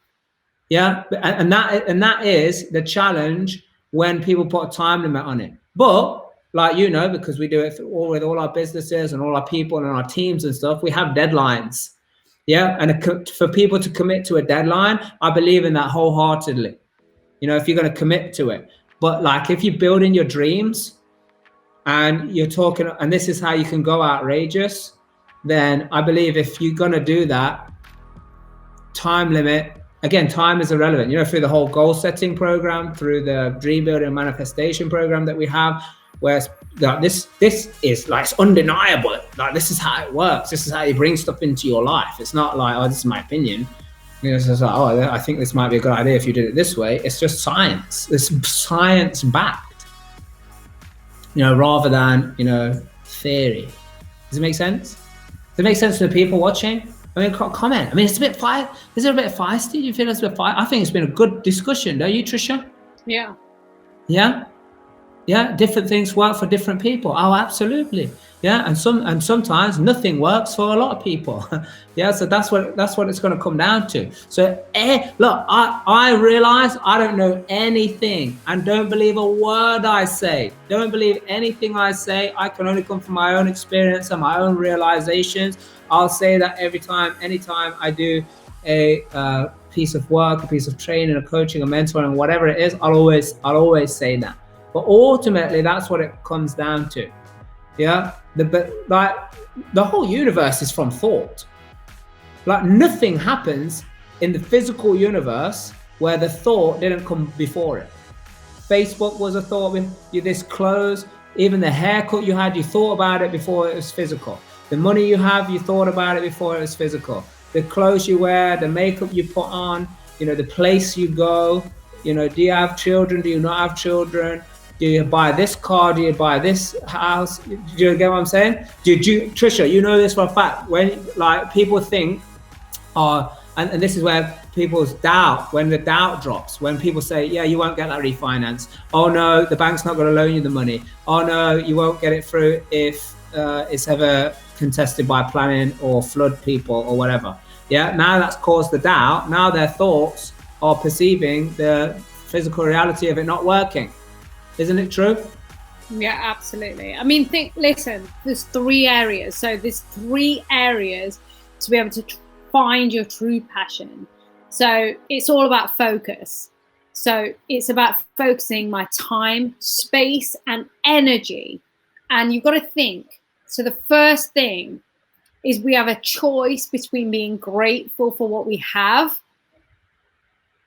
Speaker 2: Yeah. And that is the challenge when people put a time limit on it. But, like, you know, because we do it with all our businesses and all our people and our teams and stuff, we have deadlines. Yeah. And for people to commit to a deadline, I believe in that wholeheartedly. You know, if you're going to commit to it. But like, if you're building your dreams and you're talking, and this is how you can go outrageous, then I believe if you're going to do that, time limit, again, time is irrelevant. You know, through the whole goal setting program, through the dream building manifestation program that we have, where like, this is like, it's undeniable. Like, this is how it works. This is how you bring stuff into your life. It's not like, oh, this is my opinion. You know, it's just like, oh, I think this might be a good idea if you did it this way. It's just science. It's science backed, you know, rather than, you know, theory. Does it make sense? Does it make sense to the people watching? I mean, comment. I mean, it's a bit is it a bit feisty? Do you feel it's a bit feisty? I think it's been a good discussion, don't you, Trisha?
Speaker 1: Yeah.
Speaker 2: Yeah. Yeah. Different things work for different people. Oh, absolutely. Yeah. And sometimes nothing works for a lot of people. Yeah. So that's what it's going to come down to. So look, I realize I don't know anything, and don't believe a word I say. Don't believe anything I say. I can only come from my own experience and my own realizations. I'll say that anytime I do a piece of work, a piece of training, a coaching, a mentoring, whatever it is, I'll always say that. But ultimately, that's what it comes down to. Yeah, the whole universe is from thought. Like, nothing happens in the physical universe where the thought didn't come before it. Facebook was a thought. With this clothes, even the haircut you had, you thought about it before it was physical. The money you have, you thought about it before it was physical. The clothes you wear, the makeup you put on, you know, the place you go, you know, do you have children? Do you not have children? Do you buy this car? Do you buy this house? Do you get what I'm saying? Trisha, you know this for a fact. When, like, people think, and this is where people's doubt, when the doubt drops, when people say, yeah, you won't get that refinance. Oh no, the bank's not going to loan you the money. Oh no, you won't get it through if it's ever contested by planning or flood people or whatever. Yeah, now that's caused the doubt. Now their thoughts are perceiving the physical reality of it not working. Isn't it true?
Speaker 1: Yeah, absolutely. I mean, listen, there's 3 areas. So there's 3 areas to be able to find your true passion. So it's all about focus. So it's about focusing my time, space, and energy. And you've got to think. So the first thing is we have a choice between being grateful for what we have,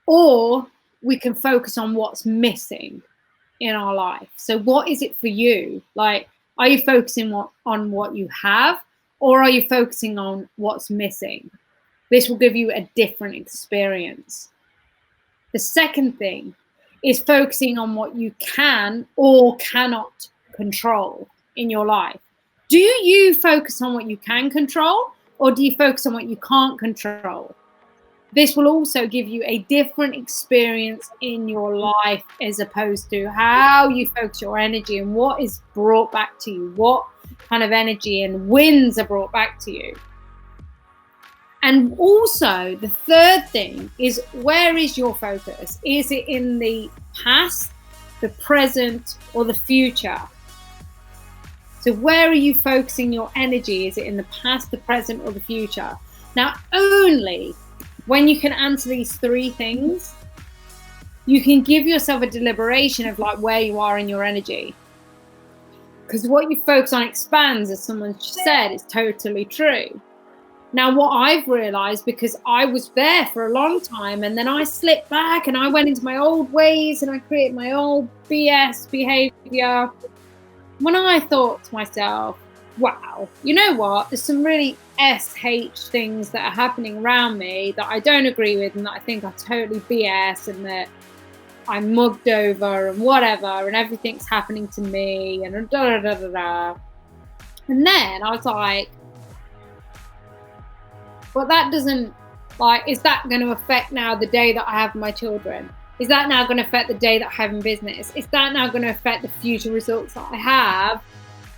Speaker 1: or we can focus on what's missing in our life. So what is it for you? Like, are you focusing on what you have, or are you focusing on what's missing? This will give you a different experience. The second thing is focusing on what you can or cannot control in your life. Do you focus on what you can control, or do you focus on what you can't control? This will also give you a different experience in your life, as opposed to how you focus your energy and what is brought back to you, what kind of energy and wins are brought back to you. And also the third thing is, where is your focus? Is it in the past, the present, or the future? So where are you focusing your energy? Is it in the past, the present, or the future? Now, only when you can answer these 3 things, you can give yourself a deliberation of like where you are in your energy. Because what you focus on expands, as someone said, is totally true. Now, what I've realized, because I was there for a long time and then I slipped back and I went into my old ways and I created my old BS behavior. When I thought to myself, wow, you know what? There's some really SH things that are happening around me that I don't agree with and that I think are totally BS, and that I'm mugged over and whatever, and everything's happening to me and da da da da da. And then I was like, but that doesn't, like, is that going to affect now the day that I have my children? Is that now going to affect the day that I have in business? Is that now going to affect the future results that I have?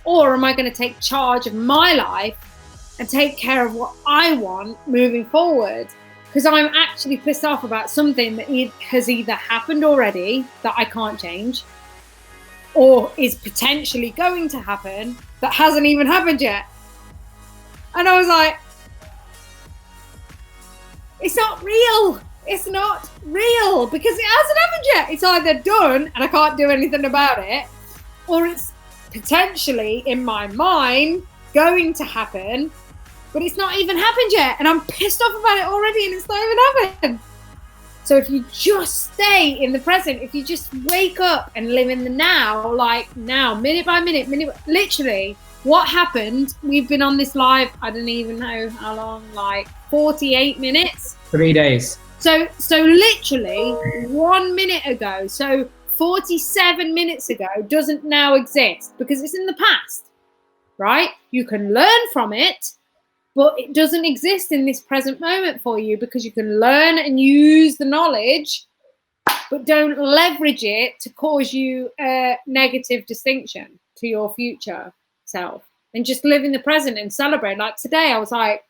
Speaker 1: Or am I going to take charge of my life and take care of what I want moving forward? Because I'm actually pissed off about something that has either happened already that I can't change, or is potentially going to happen that hasn't even happened yet. And I was like, it's not real. It's not real, because it hasn't happened yet. It's either done and I can't do anything about it, or it's potentially in my mind going to happen, but it's not even happened yet. And I'm pissed off about it already and it's not even happened. So if you just stay in the present, if you just wake up and live in the now, like now, minute by minute, literally, what happened? We've been on this live, I don't even know how long, like 48 minutes.
Speaker 2: 3 days.
Speaker 1: So literally 1 minute ago, so 47 minutes ago doesn't now exist because it's in the past, right? You can learn from it, but it doesn't exist in this present moment for you, because you can learn and use the knowledge, but don't leverage it to cause you a negative distinction to your future self. And just live in the present and celebrate. Like today, I was like,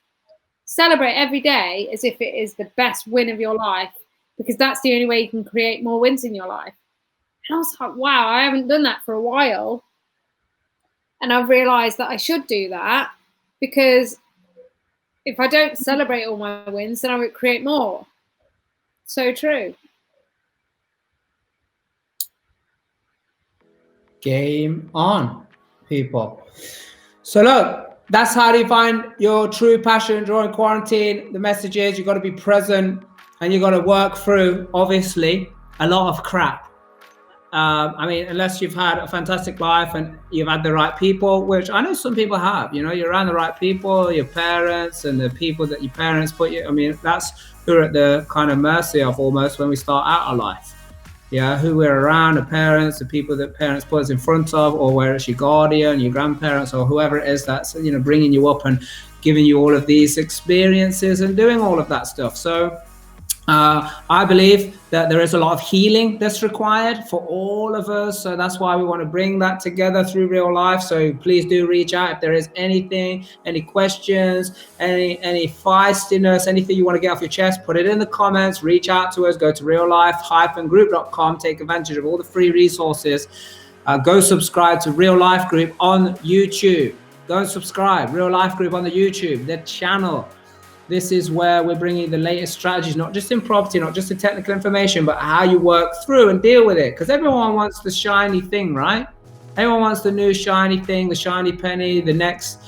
Speaker 1: celebrate every day as if it is the best win of your life, because that's the only way you can create more wins in your life. And I was like, wow, I haven't done that for a while. And I've realized that I should do that, because if I don't celebrate all my wins, then I would create more. So true.
Speaker 2: Game on, people. So look, that's how you find your true passion during quarantine. The message is you've got to be present and you've got to work through, obviously, a lot of crap. I mean, unless you've had a fantastic life and you've had the right people, which I know some people have, you know, you're around the right people, your parents and the people that your parents put you. I mean, that's who we're at the kind of mercy of almost when we start out our life. Yeah, who we're around, the parents, the people that parents put us in front of, or where it's your guardian, your grandparents, or whoever it is that's, you know, bringing you up and giving you all of these experiences and doing all of that stuff. So I believe that there is a lot of healing that's required for all of us. So that's why we want to bring that together through real life. So please do reach out if there is anything, any questions, any feistiness, anything you want to get off your chest, put it in the comments, reach out to us, go to reallife-group.com, take advantage of all the free resources Go subscribe to Real Life Group on YouTube. Go and subscribe. Real Life Group on the YouTube, the channel. This is where we're bringing the latest strategies, not just in property, not just the technical information, but how you work through and deal with it. Because everyone wants the shiny thing, right? Everyone wants the new shiny thing, the shiny penny, the next,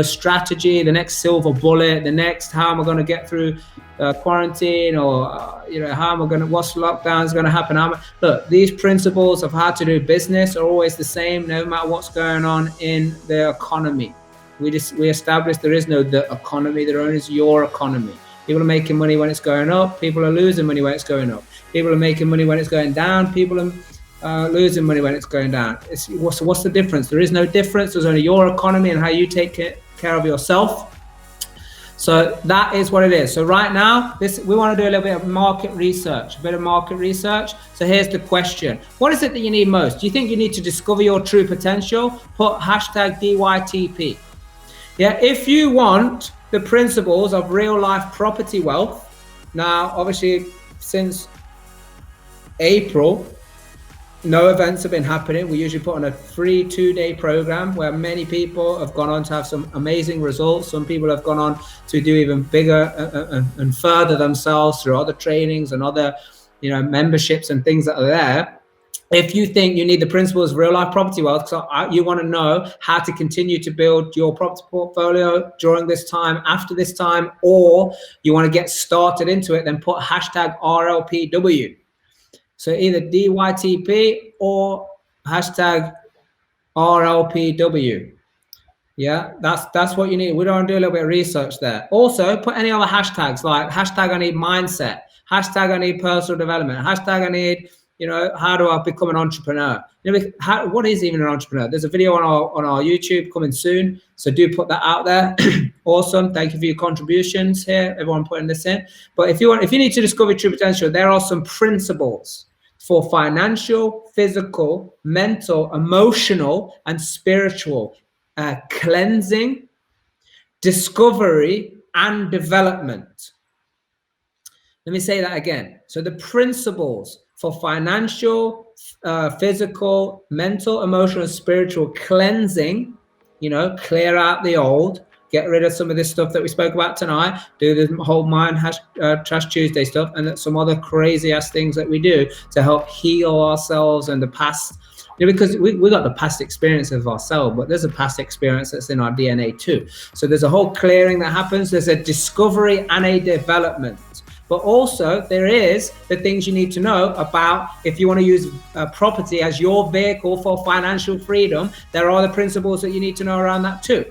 Speaker 2: strategy, the next silver bullet, the next how am I going to get through quarantine, or how am I going to, what's lockdown is going to happen. Look, these principles of how to do business are always the same, no matter what's going on in the economy. We established there is no the economy, there only is your economy. People are making money when it's going up. People are losing money when it's going up. People are making money when it's going down. People are losing money when it's going down. What's the difference? There is no difference. There's only your economy and how you take care of yourself. So that is what it is. So right now, we want to do a little bit of market research, So here's the question. What is it that you need most? Do you think you need to discover your true potential? Put hashtag DYTP. Yeah, if you want the principles of real life property wealth, now obviously since April, no events have been happening. We usually put on a free 2-day program where many people have gone on to have some amazing results. Some people have gone on to do even bigger and further themselves through other trainings and other, memberships and things that are there. If you think you need the principles of real life property wealth, so you want to know how to continue to build your property portfolio during this time, after this time, or you want to get started into it, then put hashtag RLPW. So either DYTP or hashtag RLPW. Yeah, that's what you need. We don't do a little bit of research there. Also, put any other hashtags like hashtag I need mindset, hashtag I need personal development, hashtag I need, how do I become an entrepreneur? What is even an entrepreneur? There's a video on our YouTube coming soon. So do put that out there. Awesome. Thank you for your contributions here, everyone putting this in. But if you need to discover true potential, there are some principles for financial, physical, mental, emotional, and spiritual cleansing, discovery, and development. Let me say that again. So the principles for financial, physical, mental, emotional, and spiritual cleansing, clear out the old, get rid of some of this stuff that we spoke about tonight, do the whole mind Trash Tuesday stuff, and some other crazy ass things that we do to help heal ourselves and the past. Because we got the past experience of ourselves, but there's a past experience that's in our DNA too. So there's a whole clearing that happens. There's a discovery and a development. But also there is the things you need to know about if you want to use property as your vehicle for financial freedom. There are the principles that you need to know around that too.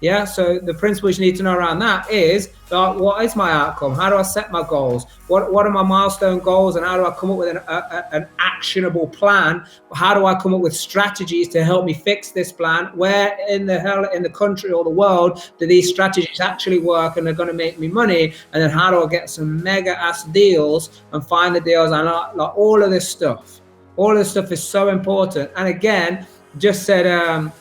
Speaker 2: Yeah, so the principles you need to know around that is what is my outcome? How do I set my goals? What are my milestone goals? And how do I come up with an actionable plan? How do I come up with strategies to help me fix this plan? Where in the hell in the country or the world do these strategies actually work and they're going to make me money? And then how do I get some mega ass deals and find the deals? And like all of this stuff. All of this stuff is so important. And again, just said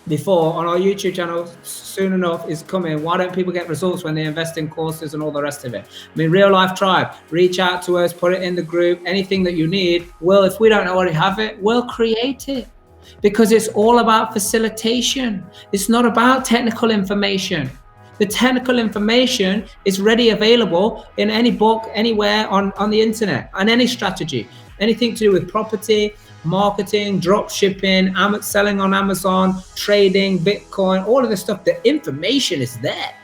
Speaker 2: before on our YouTube channel, soon enough is coming. Why don't people get results when they invest in courses and all the rest of it? I mean, Real Life Tribe, reach out to us, put it in the group, anything that you need. Well, if we don't already have it, we'll create it, because it's all about facilitation. It's not about technical information. The technical information is ready, available in any book, anywhere on the internet, on any strategy, anything to do with property, marketing, drop shipping, selling on Amazon, trading, Bitcoin, all of this stuff. The information is there.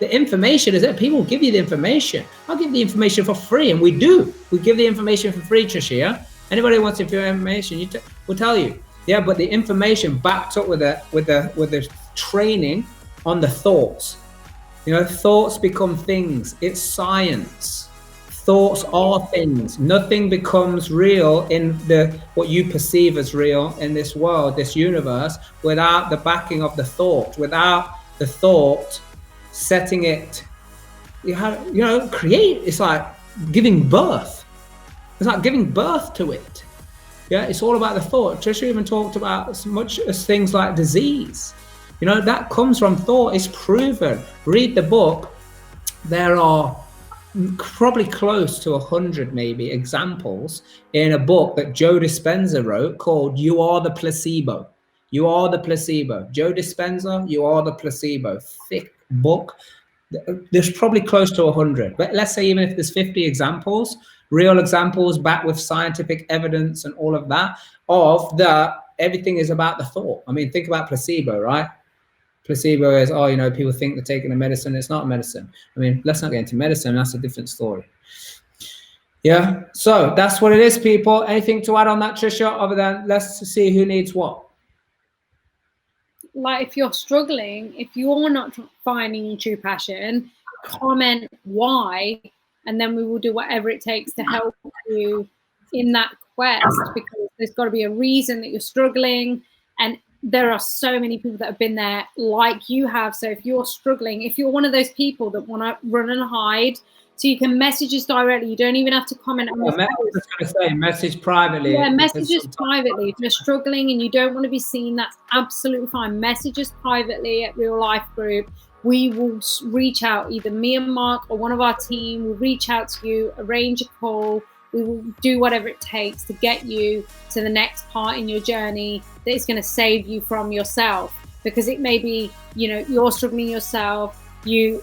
Speaker 2: The information is there. People give you the information. I'll give the information for free, and we do. We give the information for free, Trisha. Yeah? Anybody who wants information, we'll tell you. Yeah, but the information backed up with the training on the thoughts. Thoughts become things. It's science. Thoughts are things. Nothing becomes real in what you perceive as real in this world, this universe, without the backing of the thought, without the thought setting it, create. It's like giving birth. It's like giving birth to it. Yeah, it's all about the thought. Trisha even talked about as much as things like disease. That comes from thought. It's proven. Read the book. There are probably close to 100 maybe examples in a book that Joe Dispenza wrote called You Are the Placebo. You Are the Placebo. Joe Dispenza, You Are the Placebo. Thick book. There's probably close to 100, but let's say even if there's 50 examples, real examples backed with scientific evidence and all of that, of that everything is about the thought. I mean, think about placebo, right? Placebo is, oh, you know, people think they're taking a medicine. It's not a medicine. I mean, let's not get into medicine. That's a different story. Yeah. So that's what it is, people. Anything to add on that, Trisha, other than let's see who needs what?
Speaker 1: Like, if you're struggling, if you're not finding your true passion, comment why, and then we will do whatever it takes to help you in that quest, because there's got to be a reason that you're struggling. And there are so many people that have been there like you have. So if you're struggling, if you're one of those people that want to run and hide, so you can message us directly. You don't even have to comment on this post.
Speaker 2: I was going to say, message privately.
Speaker 1: Yeah, message us privately. If you're struggling and you don't want to be seen, that's absolutely fine. Message us privately at Real Life Group. We will reach out, either me and Mark or one of our team will reach out to you, arrange a call. We will do whatever it takes to get you to the next part in your journey that is going to save you from yourself. Because it may be, you know, you're struggling yourself, you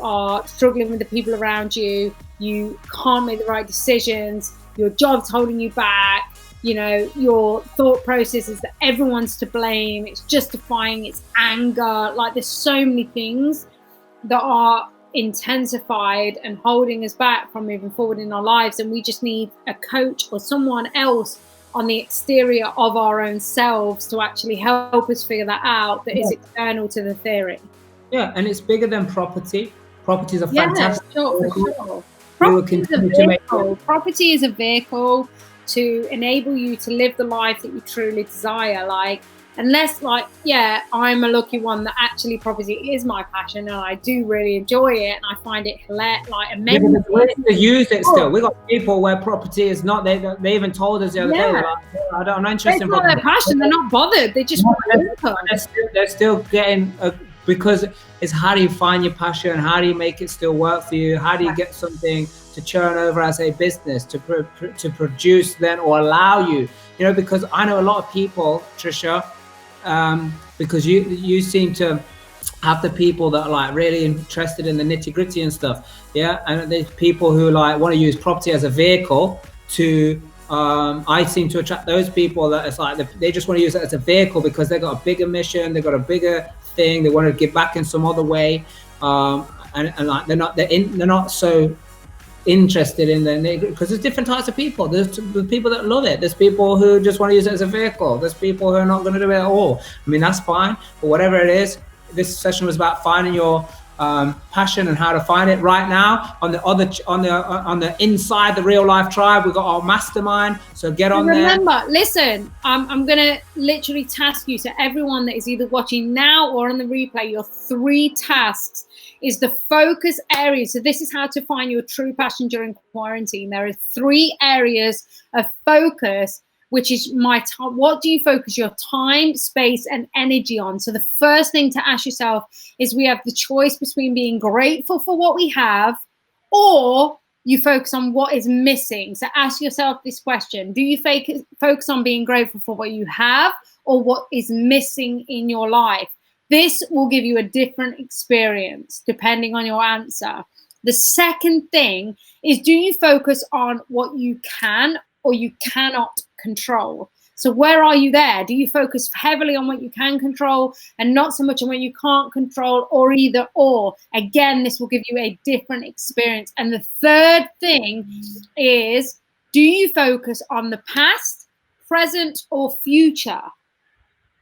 Speaker 1: are struggling with the people around you, you can't make the right decisions, your job's holding you back, you know, your thought process is that everyone's to blame, it's justifying, it's anger. Like, there's so many things that are intensified and holding us back from moving forward in our lives, and we just need a coach or someone else on the exterior of our own selves to actually help us figure that out, that is external to the theory.
Speaker 2: Yeah, and it's bigger than property. Property is a fantastic.
Speaker 1: Yeah, sure, for sure. Property is a vehicle to enable you to live the life that you truly desire. Like, unless, like, yeah, I'm a lucky one that actually property is my passion and I do really enjoy it and I find it amazing.
Speaker 2: Yeah, we're to use it still. We got people where property is not. They even told us the other day. Like, I'm not interested in property.
Speaker 1: It's not their passion. They're not bothered. They just want income.
Speaker 2: They're still getting because it's how do you find your passion? How do you make it still work for you? How do you get something to churn over as a business to produce then or allow you? You know, because I know a lot of people, Trisha. Because you seem to have the people that are like really interested in the nitty gritty and stuff, yeah. And there's people who like want to use property as a vehicle to. I seem to attract those people that it's like they just want to use it as a vehicle because they've got a bigger mission, they've got a bigger thing, they want to give back in some other way, and like they're not so interested in the, because there's different types of people. There's people that love it, there's people who just want to use it as a vehicle, there's people who are not going to do it at all. I mean, that's fine, but whatever it is, this session was about finding your passion and how to find it. Right now on the inside the Real Life Tribe, we've got our mastermind, so get on there.
Speaker 1: Remember, listen, I'm gonna literally task you, so everyone that is either watching now or on the replay, your 3 tasks is the focus areas. So this is how to find your true passion during quarantine. There are 3 areas of focus, which is what do you focus your time, space, and energy on? So the first thing to ask yourself is, we have the choice between being grateful for what we have, or you focus on what is missing. So ask yourself this question: do you focus on being grateful for what you have, or what is missing in your life? This will give you a different experience depending on your answer. The second thing is, do you focus on what you can or you cannot control? So where are you there? Do you focus heavily on what you can control and not so much on what you can't control, or either or? Again, this will give you a different experience. And the third thing is, do you focus on the past, present, or future?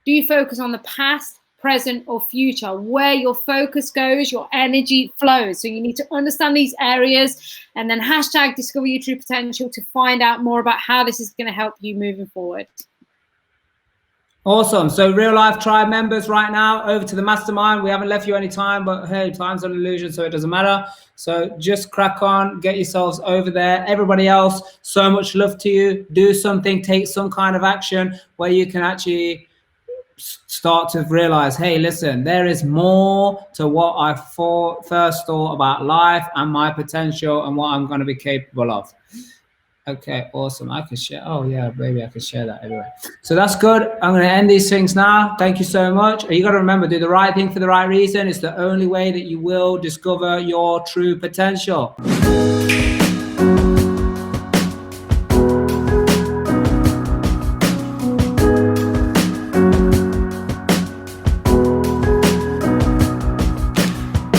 Speaker 1: Do you focus on the past, present, or future? Where your focus goes, your energy flows. So you need to understand these areas, and then hashtag discover your true potential to find out more about how this is going to help you moving forward.
Speaker 2: Awesome. So Real Life Tribe members, right now over to the mastermind. We haven't left you any time, but hey, time's an illusion, so it doesn't matter. So just crack on, get yourselves over there. Everybody else, so much love to you. Do something, take some kind of action where you can actually start to realize, hey, listen, there is more to what I first thought about life and my potential and what I'm going to be capable of. Okay, awesome. I can share. Oh yeah, maybe I can share that everywhere. So that's good. I'm going to end these things now. Thank you so much. You got to remember, do the right thing for the right reason. It's the only way that you will discover your true potential.